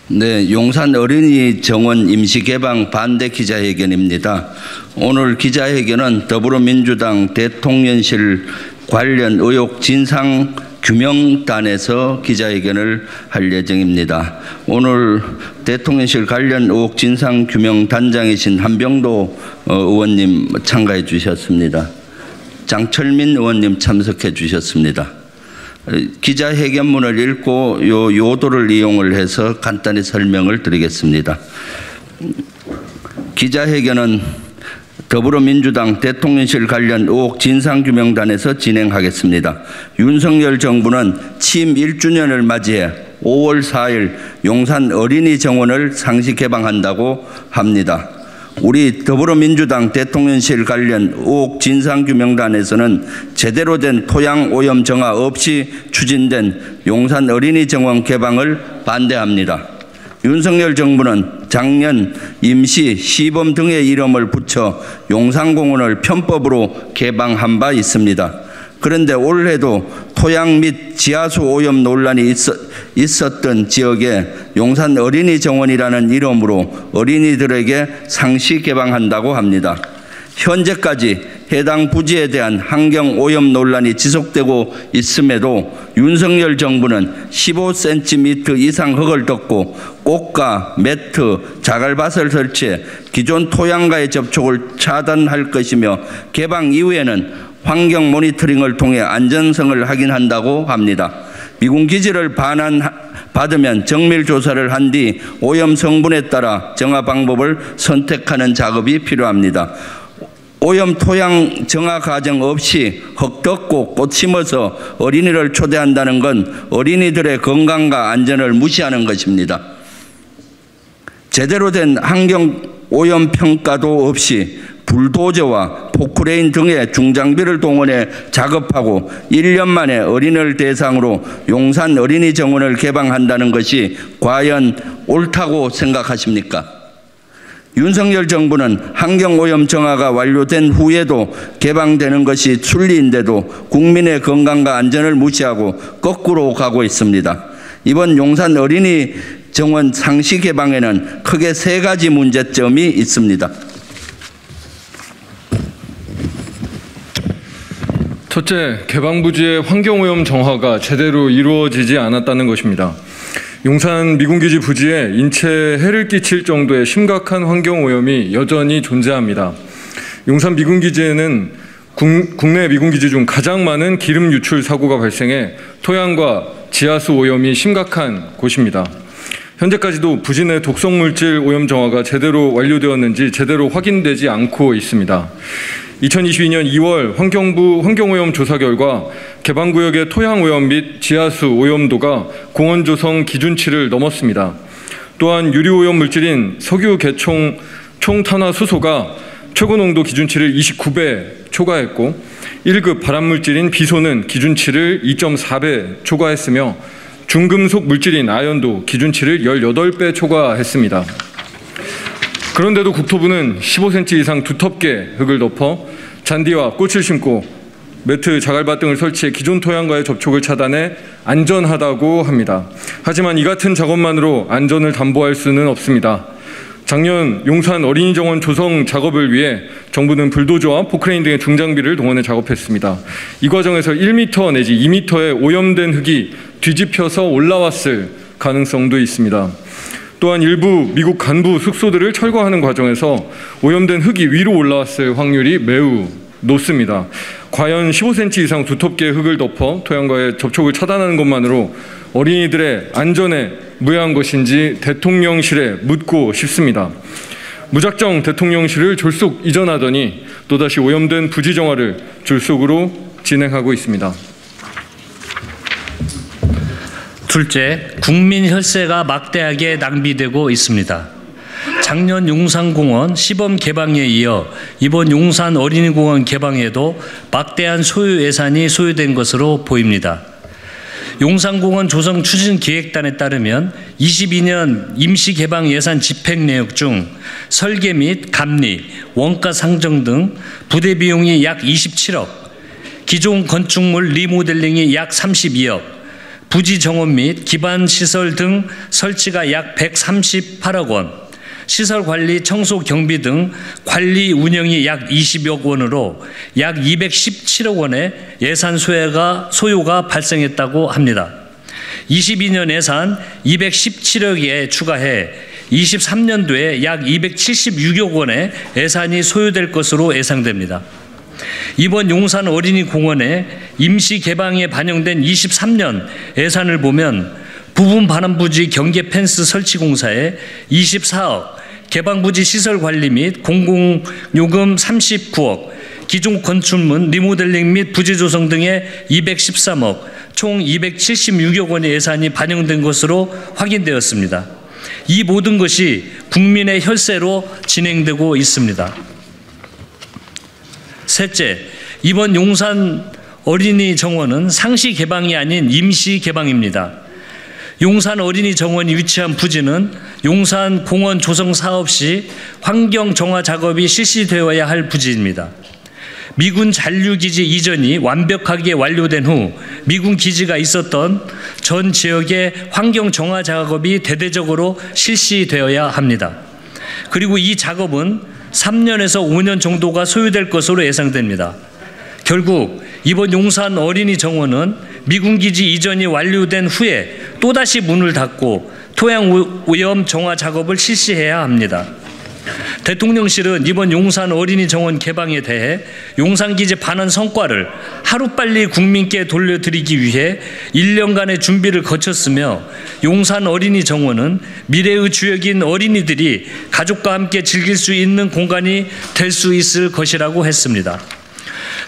네, 용산 어린이 정원 임시 개방 반대 기자회견입니다. 오늘 기자회견은 더불어민주당 대통령실 관련 의혹 진상 규명단에서 기자회견을 할 예정입니다. 오늘 대통령실 관련 의혹 진상 규명단장이신 한병도 의원님 참가해 주셨습니다. 장철민 의원님 참석해 주셨습니다. 기자회견문을 읽고 요도를 이용을 해서 간단히 설명을 드리겠습니다. 기자회견은 더불어민주당 대통령실 관련 의혹 진상규명단에서 진행하겠습니다. 윤석열 정부는 취임 1주년을 맞이해 5월 4일 용산 어린이 정원을 상시 개방한다고 합니다. 우리 더불어민주당 대통령실 관련 의혹 진상규명단에서는 제대로 된 토양 오염 정화 없이 추진된 용산 어린이 정원 개방을 반대합니다. 윤석열 정부는 작년 임시 시범 등의 이름을 붙여 용산공원을 편법으로 개방한 바 있습니다. 그런데 올해도 토양 및 지하수 오염 논란이 있었던 지역에 용산 어린이 정원이라는 이름으로 어린이들에게 상시 개방한다고 합니다. 현재까지 해당 부지에 대한 환경 오염 논란이 지속되고 있음에도 윤석열 정부는 15cm 이상 흙을 덮고 꽃가, 매트, 자갈밭을 설치해 기존 토양과의 접촉을 차단할 것이며 개방 이후에는 환경 모니터링을 통해 안전성을 확인한다고 합니다. 미군 기지를 받으면 정밀 조사를 한 뒤 오염 성분에 따라 정화 방법을 선택하는 작업이 필요합니다. 오염 토양 정화 과정 없이 흙 덮고 꽃 심어서 어린이를 초대한다는 건 어린이들의 건강과 안전을 무시하는 것입니다. 제대로 된 환경 오염 평가도 없이 불도저와 포크레인 등의 중장비를 동원해 작업하고 1년 만에 어린이를 대상으로 용산 어린이 정원을 개방한다는 것이 과연 옳다고 생각하십니까? 윤석열 정부는 환경오염 정화가 완료된 후에도 개방되는 것이 순리인데도 국민의 건강과 안전을 무시하고 거꾸로 가고 있습니다. 이번 용산 어린이 정원 상시 개방에는 크게 3가지 문제점이 있습니다. 첫째, 개방 부지의 환경오염 정화가 제대로 이루어지지 않았다는 것입니다. 용산 미군기지 부지에 인체에 해를 끼칠 정도의 심각한 환경오염이 여전히 존재합니다. 용산 미군기지에는 국내 미군기지 중 가장 많은 기름 유출 사고가 발생해 토양과 지하수 오염이 심각한 곳입니다. 현재까지도 부지 내 독성물질 오염 정화가 제대로 완료되었는지 제대로 확인되지 않고 있습니다. 2022년 2월 환경부 환경오염 조사 결과 개방구역의 토양오염 및 지하수 오염도가 공원조성 기준치를 넘었습니다. 또한 유리오염 물질인 석유 계총 총탄화수소가 최고 농도 기준치를 29배 초과했고 1급 발암물질인 비소는 기준치를 2.4배 초과했으며 중금속 물질인 아연도 기준치를 18배 초과했습니다. 그런데도 국토부는 15cm 이상 두텁게 흙을 덮어 잔디와 꽃을 심고 매트, 자갈밭 등을 설치해 기존 토양과의 접촉을 차단해 안전하다고 합니다. 하지만 이 같은 작업만으로 안전을 담보할 수는 없습니다. 작년 용산 어린이 정원 조성 작업을 위해 정부는 불도저와 포크레인 등의 중장비를 동원해 작업했습니다. 이 과정에서 1m 내지 2m의 오염된 흙이 뒤집혀서 올라왔을 가능성도 있습니다. 또한 일부 미국 간부 숙소들을 철거하는 과정에서 오염된 흙이 위로 올라왔을 확률이 매우 높습니다. 과연 15cm 이상 두텁게 흙을 덮어 토양과의 접촉을 차단하는 것만으로 어린이들의 안전에 무해한 것인지 대통령실에 묻고 싶습니다. 무작정 대통령실을 졸속 이전하더니 또다시 오염된 부지 정화를 졸속으로 진행하고 있습니다. 둘째, 국민 혈세가 막대하게 낭비되고 있습니다. 작년 용산공원 시범 개방에 이어 이번 용산 어린이공원 개방에도 막대한 소유 예산이 소요된 것으로 보입니다. 용산공원 조성 추진기획단에 따르면 22년 임시 개방 예산 집행 내역 중 설계 및 감리, 원가 상정 등 부대 비용이 약 27억, 기존 건축물 리모델링이 약 32억, 부지 정원 및 기반 시설 등 설치가 약 138억 원, 시설 관리, 청소, 경비 등 관리 운영이 약 20억 원으로 약 217억 원의 예산 소요가 발생했다고 합니다. 22년 예산 217억에 추가해 23년도에 약 276억 원의 예산이 소요될 것으로 예상됩니다. 이번 용산 어린이공원의 임시 개방에 반영된 23년 예산을 보면 부분 반환부지 경계 펜스 설치 공사에 24억, 개방부지 시설 관리 및 공공요금 39억, 기존 건축물 리모델링 및 부지 조성 등에 213억, 총 276억 원의 예산이 반영된 것으로 확인되었습니다. 이 모든 것이 국민의 혈세로 진행되고 있습니다. 셋째, 이번 용산 어린이 정원은 상시 개방이 아닌 임시 개방입니다. 용산 어린이 정원이 위치한 부지는 용산 공원 조성 사업 시 환경 정화 작업이 실시되어야 할 부지입니다. 미군 잔류기지 이전이 완벽하게 완료된 후 미군 기지가 있었던 전 지역의 환경 정화 작업이 대대적으로 실시되어야 합니다. 그리고 이 작업은 3년에서 5년 정도가 소요될 것으로 예상됩니다. 결국 이번 용산 어린이 정원은 미군 기지 이전이 완료된 후에 또다시 문을 닫고 토양 오염 정화 작업을 실시해야 합니다. 대통령실은 이번 용산 어린이 정원 개방에 대해 용산기지 반환 성과를 하루빨리 국민께 돌려드리기 위해 1년간의 준비를 거쳤으며 용산 어린이 정원은 미래의 주역인 어린이들이 가족과 함께 즐길 수 있는 공간이 될 수 있을 것이라고 했습니다.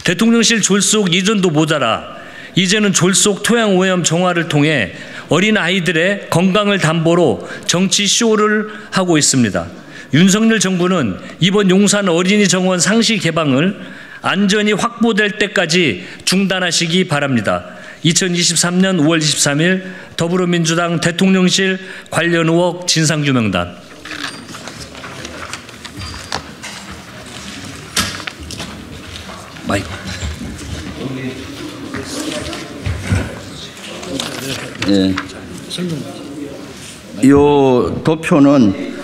대통령실 졸속 이전도 모자라 이제는 졸속 토양 오염 정화를 통해 어린아이들의 건강을 담보로 정치 쇼를 하고 있습니다. 윤석열 정부는 이번 용산 어린이 정원 상시 개방을 안전이 확보될 때까지 중단하시기 바랍니다. 2023년 5월 23일 더불어민주당 대통령실 관련 의혹 진상규명단. 마이크. 예. 이 도표는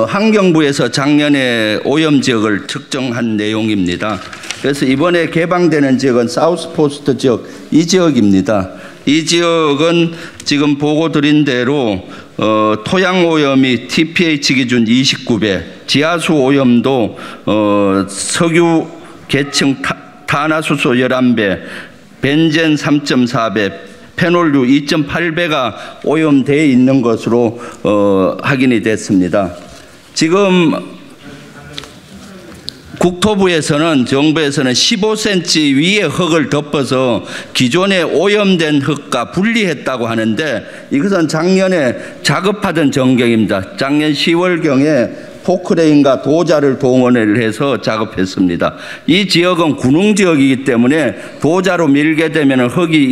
환경부에서 작년에 오염지역을 측정한 내용입니다. 그래서 이번에 개방되는 지역은 사우스포스트 지역, 이 지역입니다. 이 지역은 지금 보고 드린 대로 토양 오염이 TPH 기준 29배, 지하수 오염도 석유 계층 탄화수소 11배, 벤젠 3.4배, 페놀류 2.8배가 오염되어 있는 것으로 확인이 됐습니다. 지금 국토부에서는 정부에서는 15cm 위에 흙을 덮어서 기존에 오염된 흙과 분리했다고 하는데 이것은 작년에 작업하던 전경입니다. 작년 10월경에 포크레인과 도자를 동원을 해서 작업했습니다. 이 지역은 군웅 지역이기 때문에 도자로 밀게 되면 흙이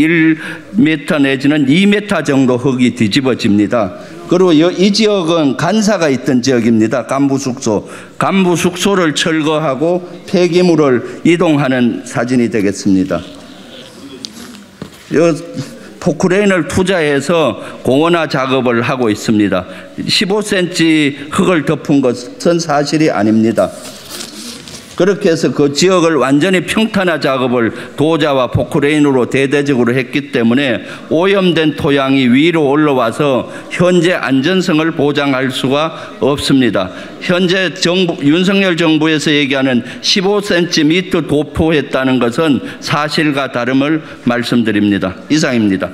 1m 내지는 2m 정도 흙이 뒤집어집니다. 그리고 이 지역은 간사가 있던 지역입니다. 간부숙소. 간부숙소를 철거하고 폐기물을 이동하는 사진이 되겠습니다. 포크레인을 투자해서 공원화 작업을 하고 있습니다. 15cm 흙을 덮은 것은 사실이 아닙니다. 그렇게 해서 그 지역을 완전히 평탄화 작업을 도자와 포크레인으로 대대적으로 했기 때문에 오염된 토양이 위로 올라와서 현재 안전성을 보장할 수가 없습니다. 현재 윤석열 정부에서 얘기하는 15cm 도포했다는 것은 사실과 다름을 말씀드립니다. 이상입니다.